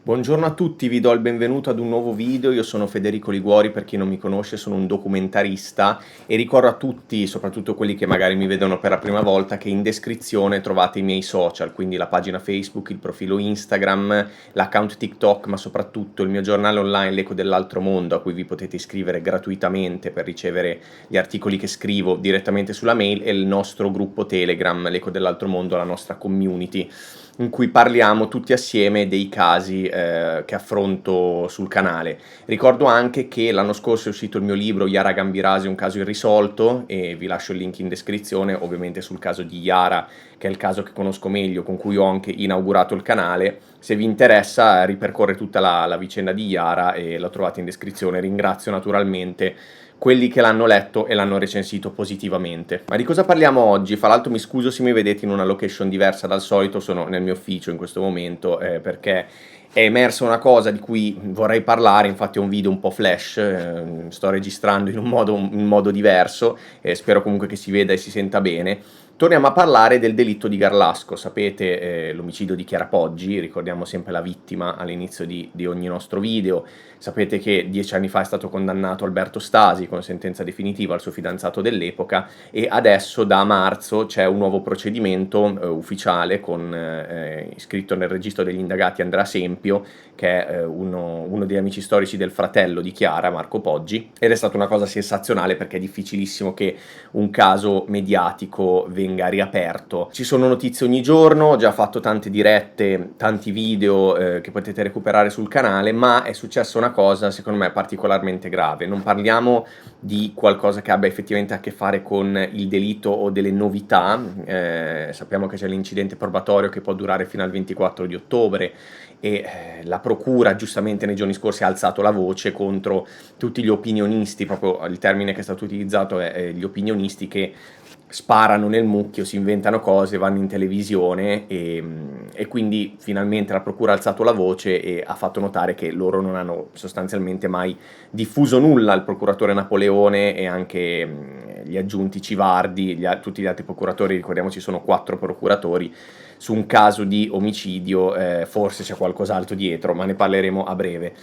Buongiorno a tutti, vi do il benvenuto ad un nuovo video. Io sono Federico Liguori, per chi non mi conosce sono un documentarista e ricordo a tutti, soprattutto quelli che magari mi vedono per la prima volta, che in descrizione trovate i miei social, quindi la pagina Facebook, il profilo Instagram, l'account TikTok, ma soprattutto il mio giornale online L'Eco dell'Altro Mondo, a cui vi potete iscrivere gratuitamente per ricevere gli articoli che scrivo direttamente sulla mail, e il nostro gruppo Telegram, L'Eco dell'Altro Mondo, la nostra community, in cui parliamo tutti assieme dei casi che affronto sul canale. Ricordo anche che l'anno scorso è uscito il mio libro Yara Gambirasi, un caso irrisolto, e vi lascio il link in descrizione, ovviamente sul caso di Yara, che è il caso che conosco meglio, con cui ho anche inaugurato il canale. Se vi interessa ripercorre tutta la vicenda di Yara e la trovate in descrizione. Ringrazio naturalmente quelli che l'hanno letto e l'hanno recensito positivamente. Ma di cosa parliamo oggi? Fra l'altro mi scuso se mi vedete in una location diversa dal solito, sono nel mio ufficio in questo momento perché è emersa una cosa di cui vorrei parlare. Infatti è un video un po' flash, sto registrando in un modo diverso, spero comunque che si veda e si senta bene. Torniamo a parlare del delitto di Garlasco. Sapete, l'omicidio di Chiara Poggi, ricordiamo sempre la vittima all'inizio di ogni nostro video. Sapete che 10 anni fa è stato condannato Alberto Stasi con sentenza definitiva al suo fidanzato dell'epoca, e adesso da marzo c'è un nuovo procedimento ufficiale con iscritto nel registro degli indagati Andrea Sempio, che è uno degli amici storici del fratello di Chiara, Marco Poggi, ed è stata una cosa sensazionale perché è difficilissimo che un caso mediatico venga riaperto. Ci sono notizie ogni giorno, ho già fatto tante dirette, tanti video che potete recuperare sul canale, ma è successa una cosa secondo me particolarmente grave. Non parliamo di qualcosa che abbia effettivamente a che fare con il delitto o delle novità. Sappiamo che c'è l'incidente probatorio che può durare fino al 24 di ottobre e la procura giustamente nei giorni scorsi ha alzato la voce contro tutti gli opinionisti. Proprio il termine che è stato utilizzato è gli opinionisti che sparano nel mucchio, si inventano cose, vanno in televisione e quindi finalmente la procura ha alzato la voce e ha fatto notare che loro non hanno sostanzialmente mai diffuso nulla. Il procuratore Napoleone e anche gli aggiunti Civardi, tutti gli altri procuratori, ricordiamoci sono 4 procuratori, su un caso di omicidio forse c'è qualcos'altro dietro, ma ne parleremo a breve.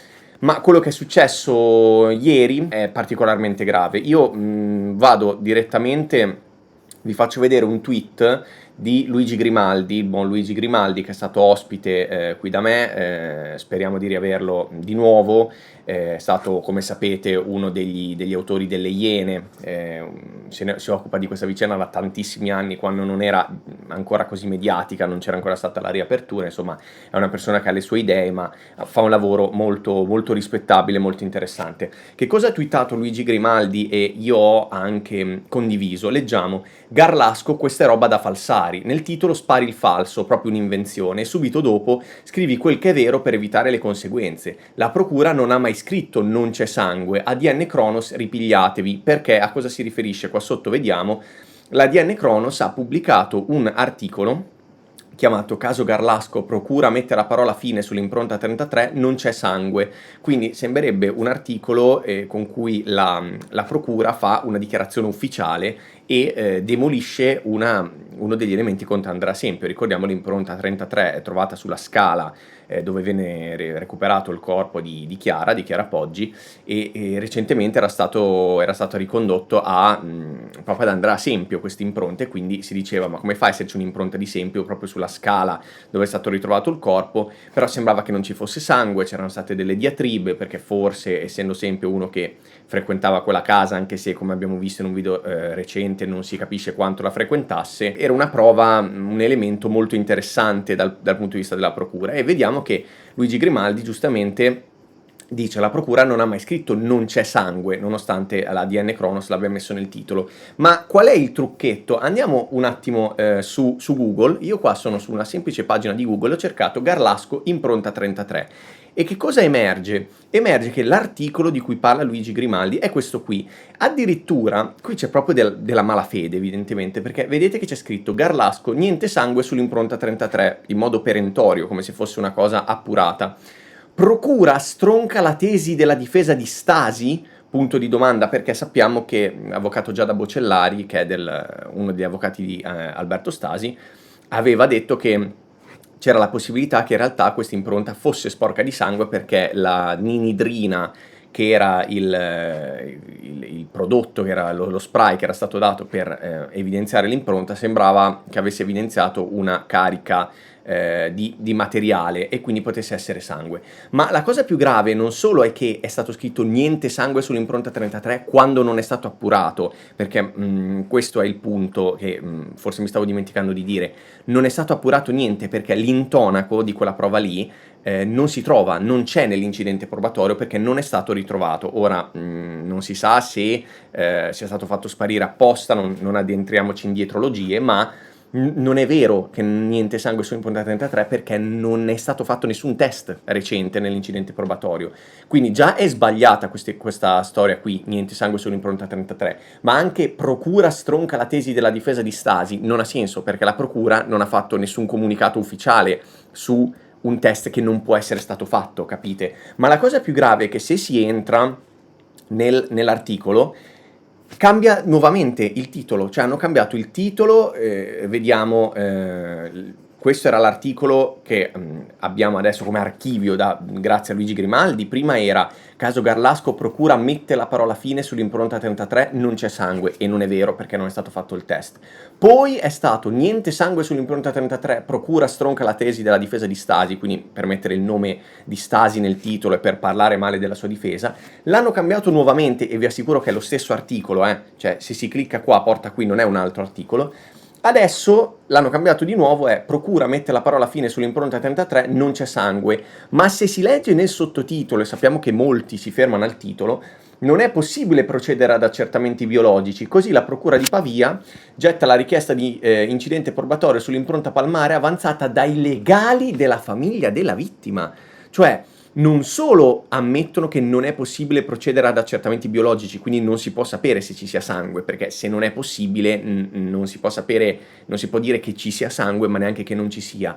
Ma quello che è successo ieri è particolarmente grave. Io vado direttamente, vi faccio vedere un tweet di Luigi Grimaldi, il buon Luigi Grimaldi, che è stato ospite qui da me, speriamo di riaverlo di nuovo. È stato, come sapete, uno degli autori delle Iene, si occupa di questa vicenda da tantissimi anni, quando non era ancora così mediatica, non c'era ancora stata la riapertura. Insomma, è una persona che ha le sue idee, ma fa un lavoro molto, molto rispettabile, molto interessante. Che cosa ha twittato Luigi Grimaldi e io ho anche condiviso? Leggiamo: Garlasco, questa è roba da falsari. Nel titolo spari il falso, proprio un'invenzione, e subito dopo scrivi quel che è vero per evitare le conseguenze. La procura non ha mai scritto non c'è sangue, ADN Cronos ripigliatevi. Perché? A cosa si riferisce? Qua sotto vediamo, l'ADN Cronos ha pubblicato un articolo chiamato Caso Garlasco, procura mette la parola fine sull'impronta 33, non c'è sangue. Quindi sembrerebbe un articolo con cui la procura fa una dichiarazione ufficiale e demolisce uno degli elementi contro Andrea Sempio. Ricordiamo, l'impronta 33 è trovata sulla scala dove venne recuperato il corpo di Chiara Poggi, e recentemente era stato ricondotto proprio ad Andrea Sempio queste impronte. Quindi si diceva: ma come fa a esserci un'impronta di Sempio proprio sulla scala dove è stato ritrovato il corpo? Però sembrava che non ci fosse sangue, c'erano state delle diatribe, perché forse, essendo Sempio uno che frequentava quella casa, anche se come abbiamo visto in un video recente non si capisce quanto la frequentasse, era una prova, un elemento molto interessante dal punto di vista della procura. E vediamo che Luigi Grimaldi giustamente dice: la procura non ha mai scritto non c'è sangue, nonostante l'ADN Cronos l'abbia messo nel titolo. Ma qual è il trucchetto? Andiamo un attimo su Google. Io qua sono su una semplice pagina di Google, ho cercato Garlasco impronta 33. E che cosa emerge? Emerge che l'articolo di cui parla Luigi Grimaldi è questo qui. Addirittura, qui c'è proprio della malafede, evidentemente, perché vedete che c'è scritto Garlasco, niente sangue sull'impronta 33, in modo perentorio, come se fosse una cosa appurata. Procura stronca la tesi della difesa di Stasi? Punto di domanda, perché sappiamo che l'avvocato Giada Bocellari, che è uno degli avvocati di Alberto Stasi, aveva detto che c'era la possibilità che in realtà questa impronta fosse sporca di sangue perché la ninidrina, che era il prodotto, che era lo spray che era stato dato per evidenziare l'impronta, sembrava che avesse evidenziato una carica di materiale e quindi potesse essere sangue. Ma la cosa più grave non solo è che è stato scritto niente sangue sull'impronta 33 quando non è stato appurato, perché questo è il punto che forse mi stavo dimenticando di dire, non è stato appurato niente perché l'intonaco di quella prova lì non si trova, non c'è nell'incidente probatorio perché non è stato ritrovato. Ora non si sa se sia stato fatto sparire apposta, non addentriamoci in dietrologie, ma non è vero che niente sangue sull'impronta 33 perché non è stato fatto nessun test recente nell'incidente probatorio. Quindi già è sbagliata questa storia qui, niente sangue sull'impronta 33, ma anche procura stronca la tesi della difesa di Stasi, non ha senso perché la procura non ha fatto nessun comunicato ufficiale su un test che non può essere stato fatto, capite? Ma la cosa più grave è che se si entra nell'articolo cambia nuovamente il titolo, cioè hanno cambiato il titolo, vediamo, questo era l'articolo che abbiamo adesso come archivio grazie a Luigi Grimaldi. Prima era caso Garlasco, procura ammette la parola fine sull'impronta 33, non c'è sangue, e non è vero perché non è stato fatto il test. Poi è stato niente sangue sull'impronta 33, procura stronca la tesi della difesa di Stasi, quindi per mettere il nome di Stasi nel titolo e per parlare male della sua difesa. L'hanno cambiato nuovamente e vi assicuro che è lo stesso articolo, cioè se si clicca qua porta qui, non è un altro articolo. Adesso l'hanno cambiato di nuovo, è procura mette la parola fine sull'impronta 33, non c'è sangue, ma se si legge nel sottotitolo, e sappiamo che molti si fermano al titolo, non è possibile procedere ad accertamenti biologici, così la procura di Pavia getta la richiesta di incidente probatorio sull'impronta palmare avanzata dai legali della famiglia della vittima. Cioè, non solo ammettono che non è possibile procedere ad accertamenti biologici, quindi non si può sapere se ci sia sangue, perché se non è possibile non si può sapere, non si può dire che ci sia sangue, ma neanche che non ci sia.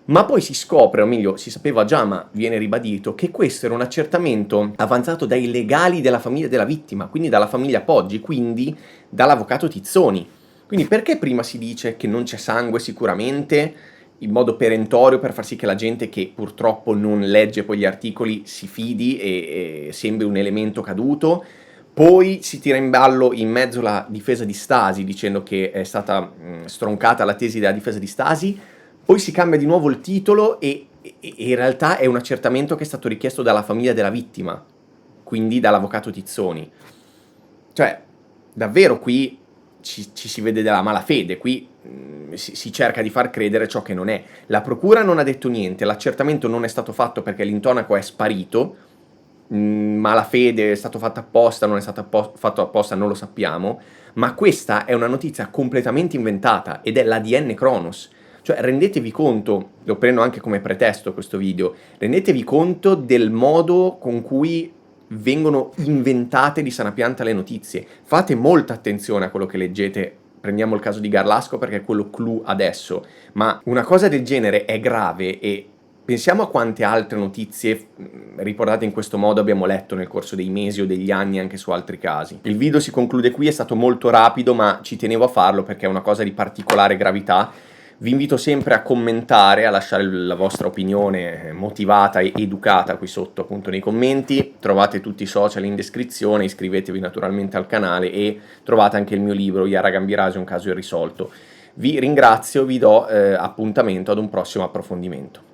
Ma poi si scopre, o meglio, si sapeva già, ma viene ribadito, che questo era un accertamento avanzato dai legali della famiglia della vittima, quindi dalla famiglia Poggi, quindi dall'avvocato Tizzoni. Quindi perché prima si dice che non c'è sangue sicuramente, in modo perentorio per far sì che la gente che purtroppo non legge poi gli articoli si fidi e sembri un elemento caduto, poi si tira in ballo in mezzo la difesa di Stasi dicendo che è stata stroncata la tesi della difesa di Stasi, poi si cambia di nuovo il titolo e in realtà è un accertamento che è stato richiesto dalla famiglia della vittima, quindi dall'avvocato Tizzoni. Cioè, davvero qui ci si vede della malafede, qui si cerca di far credere ciò che non è. La procura non ha detto niente, l'accertamento non è stato fatto perché l'intonaco è sparito, malafede, è stato fatto apposta, non è stato fatto apposta, non lo sappiamo, ma questa è una notizia completamente inventata ed è l'ADN Kronos. Cioè rendetevi conto, lo prendo anche come pretesto questo video, rendetevi conto del modo con cui vengono inventate di sana pianta le notizie. Fate molta attenzione a quello che leggete. Prendiamo il caso di Garlasco perché è quello clou adesso, ma una cosa del genere è grave e pensiamo a quante altre notizie riportate in questo modo abbiamo letto nel corso dei mesi o degli anni anche su altri casi. Il video si conclude qui, è stato molto rapido ma ci tenevo a farlo perché è una cosa di particolare gravità. Vi invito sempre a commentare, a lasciare la vostra opinione motivata e educata qui sotto appunto nei commenti. Trovate tutti i social in descrizione, iscrivetevi naturalmente al canale e trovate anche il mio libro Yara Gambirasi, un caso irrisolto. Vi ringrazio, vi do appuntamento ad un prossimo approfondimento.